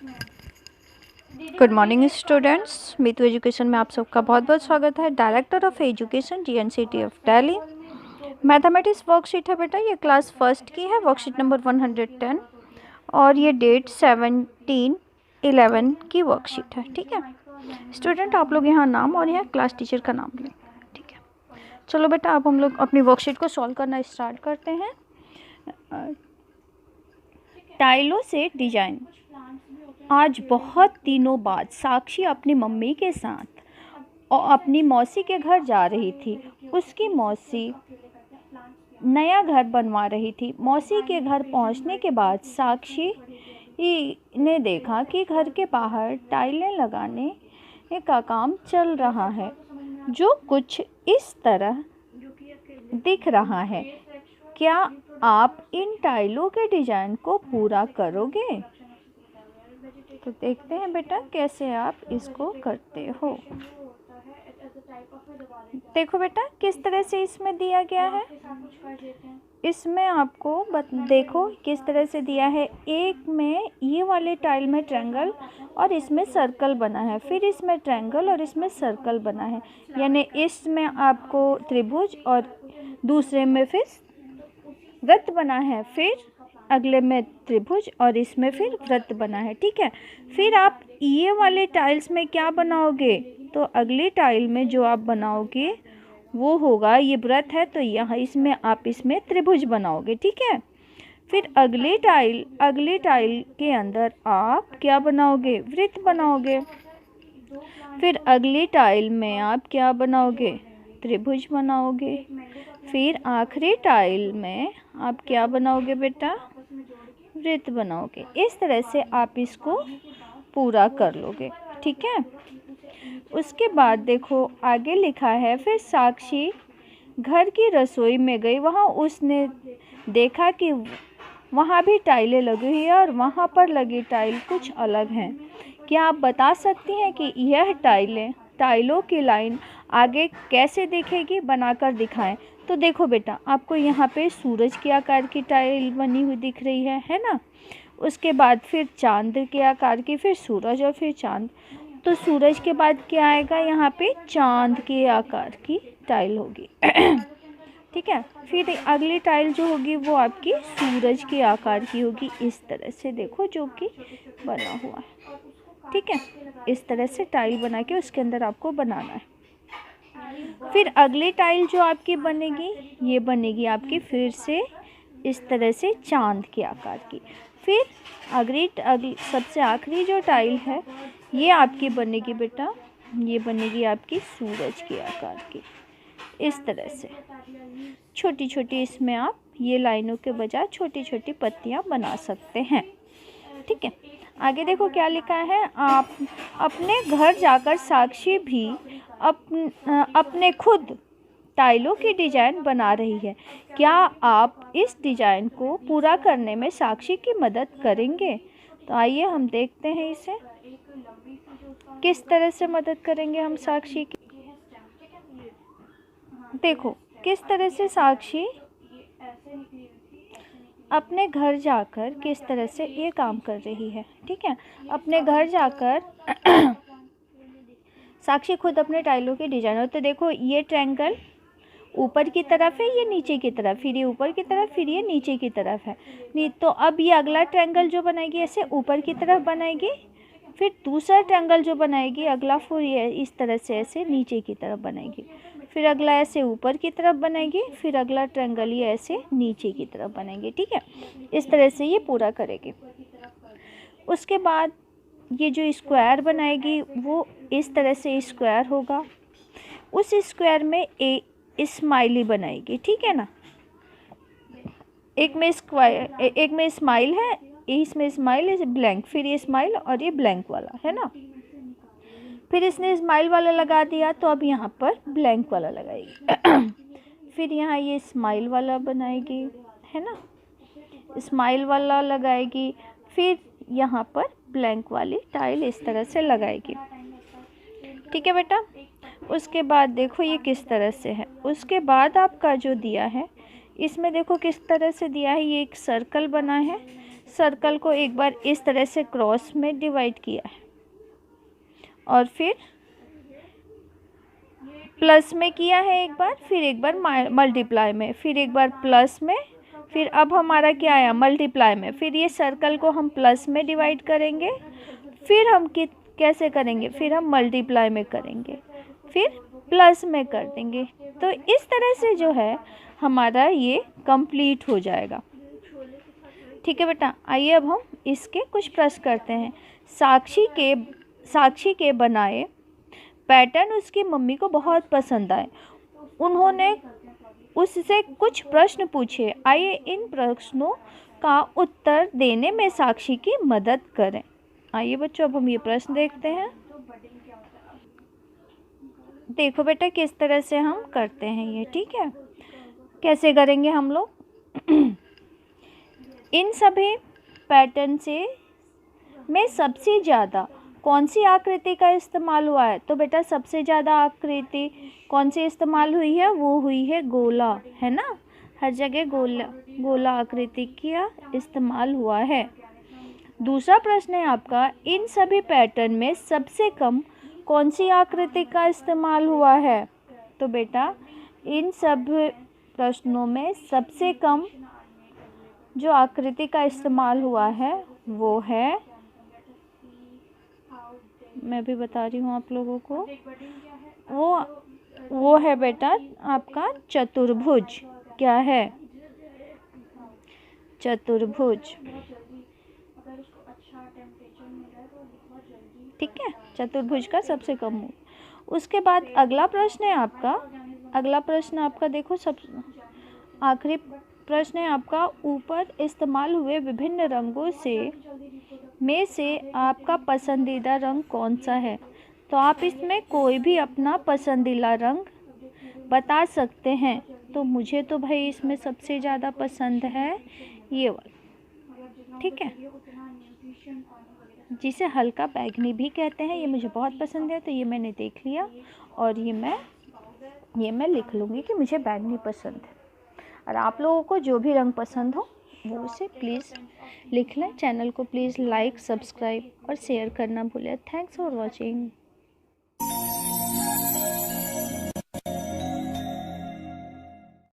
Good morning students, Meetu education में आप सबका बहुत बहुत स्वागत है। Director of education DNCT of Delhi. Mathematics worksheet है बेटा, ये क्लास फर्स्ट की है, वर्कशीट नंबर 110 और ये डेट 17/11 की वर्कशीट है। ठीक है स्टूडेंट, आप लोग यहाँ नाम और यहाँ क्लास टीचर का नाम लें। ठीक है, चलो बेटा अब हम लोग अपनी वर्कशीट को सॉल्व करना स्टार्ट करते हैं। टाइलों से डिजाइन। आज बहुत दिनों बाद साक्षी अपनी मम्मी के साथ और अपनी मौसी के घर जा रही थी। उसकी मौसी नया घर बनवा रही थी। मौसी के घर पहुंचने के बाद साक्षी ने देखा कि घर के बाहर टाइलें लगाने का काम चल रहा है, जो कुछ इस तरह दिख रहा है। क्या आप इन टाइलों के डिजाइन को पूरा करोगे? तो देखते हैं बेटा कैसे आप इसको करते हो। देखो बेटा किस तरह से इसमें दिया गया है। इसमें आपको देखो किस तरह से दिया है। एक में ये वाले टाइल में ट्रायंगल और इसमें सर्कल बना है, फिर इसमें ट्रायंगल और इसमें सर्कल बना है, यानी इसमें आपको त्रिभुज और दूसरे में फिर वृत्त बना है, फिर अगले में त्रिभुज और इसमें फिर वृत्त बना है। ठीक है, फिर आप ये वाले टाइल्स में क्या बनाओगे? तो अगली टाइल में जो आप बनाओगे वो होगा, ये वृत्त है तो यहाँ इसमें आप इसमें त्रिभुज बनाओगे। ठीक है, फिर अगली टाइल के अंदर आप क्या बनाओगे? वृत्त बनाओगे। फिर अगली टाइल में आप क्या बनाओगे? त्रिभुज बनाओगे। फिर आखिरी टाइल में आप क्या बनाओगे बेटा? वृत्त बनाओगे। इस तरह से आप इसको पूरा कर लोगे। ठीक है, उसके बाद देखो आगे लिखा है, फिर साक्षी घर की रसोई में गई। वहाँ उसने देखा कि वहाँ भी टाइलें लगी हुई है और वहाँ पर लगी टाइल कुछ अलग हैं। क्या आप बता सकती हैं कि यह टाइलों की लाइन आगे कैसे दिखेगी? बनाकर दिखाएं। तो देखो बेटा आपको यहाँ पे सूरज के आकार की टाइल बनी हुई दिख रही है ना। उसके बाद फिर चांद के आकार की, फिर सूरज और फिर चांद। तो सूरज के बाद क्या आएगा? यहाँ पे चांद के आकार की टाइल होगी। ठीक है, फिर अगली टाइल जो होगी वो आपकी सूरज के आकार की होगी। इस तरह से देखो जो कि बना हुआ है। ठीक है, इस तरह से टाइल बना के उसके अंदर आपको बनाना है। फिर अगली टाइल जो आपकी बनेगी ये बनेगी आपकी फिर से इस तरह से चांद के आकार की। फिर अगली सबसे आखिरी जो टाइल है ये आपकी बनेगी बेटा, ये बनेगी आपकी सूरज के आकार की। इस तरह से छोटी छोटी इसमें आप ये लाइनों के बजाय छोटी छोटी पत्तियां बना सकते हैं। ठीक है, आगे देखो क्या लिखा है। आप अपने घर जाकर साक्षी भी अपने खुद टाइलों की डिजाइन बना रही है। क्या आप इस डिजाइन को पूरा करने में साक्षी की मदद करेंगे? तो आइए हम देखते हैं इसे किस तरह से मदद करेंगे हम साक्षी की। देखो किस तरह से साक्षी अपने घर जाकर किस तरह से ये काम कर रही है। ठीक है, अपने घर जाकर साक्षी खुद अपने टाइलों की डिजाइन। तो देखो ये ट्रायंगल ऊपर की तरफ है, ये नीचे की तरफ, फिर ये ऊपर की तरफ, फिर ये नीचे की तरफ है। नहीं तो अब ये अगला ट्रायंगल जो बनाएगी ऐसे ऊपर की तरफ बनाएगी, फिर दूसरा ट्रायंगल जो बनाएगी अगला फिर ये इस तरह से ऐसे नीचे की तरफ बनाएगी, फिर अगला ऐसे ऊपर की तरफ बनाएगी, फिर अगला ट्रायंगल ये ऐसे नीचे की तरफ बनाएंगे। ठीक है, इस तरह से ये पूरा करेगी। उसके बाद ये जो स्क्वायर बनाएगी वो इस तरह से स्क्वायर होगा। उस स्क्वायर में स्माइली बनाएगी। ठीक है ना, एक में स्क्वायर, एक में स्माइल है, इसमें स्माइल इस ब्लैंक, फिर ये स्माइल और ये ब्लैंक वाला है ना। फिर इसने स्माइल वाला लगा दिया तो अब यहाँ पर ब्लैंक वाला लगाएगी। फिर यहाँ ये स्माइल वाला बनाएगी है ना, स्माइल वाला लगाएगी, फिर यहाँ पर ब्लैंक वाली टाइल इस तरह से लगाएगी। ठीक है बेटा, उसके बाद देखो ये किस तरह से है। उसके बाद आपका जो दिया है इसमें देखो किस तरह से दिया है। ये एक सर्कल बना है, सर्कल को एक बार इस तरह से क्रॉस में डिवाइड किया है और फिर प्लस में किया है एक बार, फिर एक बार मल्टीप्लाई में, फिर एक बार प्लस में, फिर अब हमारा क्या आया मल्टीप्लाई में। फिर ये सर्कल को हम प्लस में डिवाइड करेंगे, फिर हम कैसे करेंगे, फिर हम मल्टीप्लाई में करेंगे, फिर प्लस में कर देंगे। तो इस तरह से जो है हमारा ये कंप्लीट हो जाएगा। ठीक है बेटा, आइए अब हम इसके कुछ प्रश्न करते हैं। साक्षी के बनाए पैटर्न उसकी मम्मी को बहुत पसंद आए। उन्होंने उससे कुछ प्रश्न पूछे। आइए इन प्रश्नों का उत्तर देने में साक्षी की मदद करें। आइए बच्चों अब हम ये प्रश्न देखते हैं। देखो बेटा किस तरह से हम करते हैं ये, ठीक है। कैसे करेंगे हम लोग इन सभी पैटर्न से में सबसे ज़्यादा कौन सी आकृति का इस्तेमाल हुआ है। तो बेटा सबसे ज़्यादा आकृति कौन सी इस्तेमाल हुई है, वो हुई है गोला, है ना। हर जगह गोला आकृति का इस्तेमाल हुआ है। दूसरा प्रश्न है आपका, इन सभी पैटर्न में सबसे कम कौन सी आकृति का इस्तेमाल हुआ है। तो बेटा इन सब प्रश्नों में सबसे कम जो आकृति का इस्तेमाल हुआ है वो है, मैं भी बता रही हूँ आप लोगों को, वो है बेटा आपका चतुर्भुज। क्या है, चतुर्भुज। ठीक है, चतुर्भुज का सबसे कम हो। उसके बाद अगला प्रश्न है आपका देखो, सब आखिरी प्रश्न है आपका, ऊपर इस्तेमाल हुए विभिन्न रंगों में से आपका पसंदीदा रंग कौन सा है। तो आप इसमें कोई भी अपना पसंदीदा रंग बता सकते हैं। तो मुझे तो भाई इसमें सबसे ज़्यादा पसंद है ये वाला, ठीक है, जिसे हल्का बैगनी भी कहते हैं। ये मुझे बहुत पसंद है, तो ये मैंने देख लिया और ये मैं लिख लूँगी कि मुझे बैगनी पसंद है। और आप लोगों को जो भी रंग पसंद हो वो उसे प्लीज़ लिख लें। चैनल को प्लीज़ लाइक, सब्सक्राइब और शेयर करना भूलें। Thanks for watching.